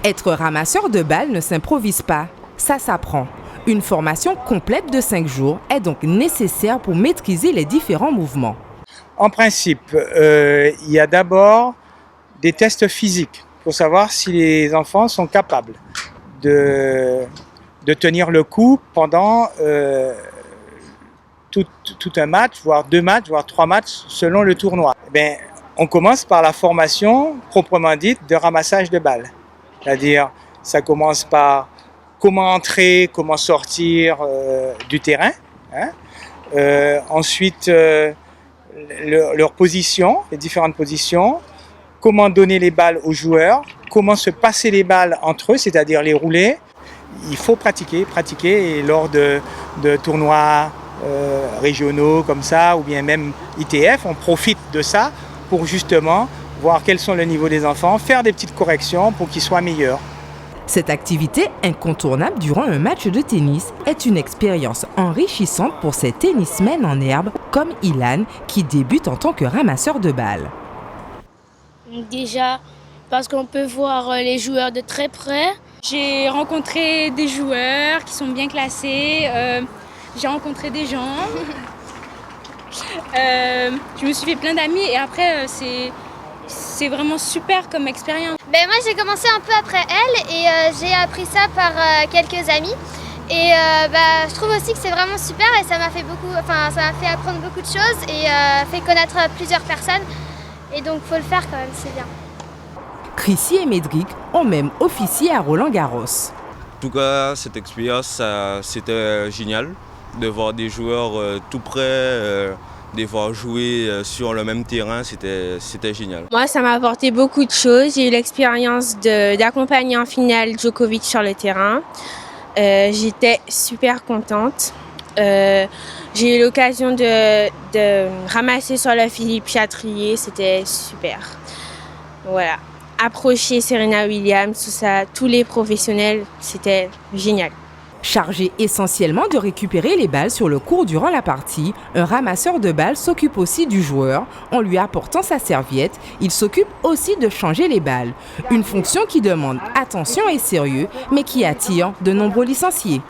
Être ramasseur de balles ne s'improvise pas, ça s'apprend. Une formation complète de 5 jours est donc nécessaire pour maîtriser les différents mouvements. En principe, il y a d'abord des tests physiques pour savoir si les enfants sont capables de tenir le coup pendant tout un match, voire 2 matchs, voire 3 matchs selon le tournoi. On commence par la formation proprement dite de ramassage de balles. C'est-à-dire, ça commence par comment entrer, comment sortir du terrain. Ensuite, leur position, les différentes positions, comment donner les balles aux joueurs, comment se passer les balles entre eux, c'est-à-dire les rouler. Il faut pratiquer et lors de tournois régionaux comme ça, ou bien même ITF, on profite de ça pour justement voir quels sont le niveau des enfants, faire des petites corrections pour qu'ils soient meilleurs. Cette activité incontournable durant un match de tennis est une expérience enrichissante pour ces tennismen en herbe comme Ilan qui débute en tant que ramasseur de balles. Déjà parce qu'on peut voir les joueurs de très près. J'ai rencontré des joueurs qui sont bien classés, j'ai rencontré des gens, je me suis fait plein d'amis et après c'est vraiment super comme expérience. Moi j'ai commencé un peu après elle et j'ai appris ça par quelques amis et je trouve aussi que c'est vraiment super et ça m'a fait apprendre beaucoup de choses et fait connaître plusieurs personnes et donc faut le faire quand même, c'est bien. Chrissy et Médric ont même officié à Roland-Garros. En tout cas, cette expérience, c'était génial de voir des joueurs tout près, de voir jouer sur le même terrain, c'était génial. Moi, ça m'a apporté beaucoup de choses. J'ai eu l'expérience d'accompagner en finale Djokovic sur le terrain. J'étais super contente. J'ai eu l'occasion de ramasser sur la Philippe Chatrier, c'était super. Voilà. Approcher Serena Williams, tout ça, tous les professionnels, c'était génial. Chargé essentiellement de récupérer les balles sur le court durant la partie, un ramasseur de balles s'occupe aussi du joueur. En lui apportant sa serviette, il s'occupe aussi de changer les balles. Une fonction qui demande attention et sérieux, mais qui attire de nombreux licenciés.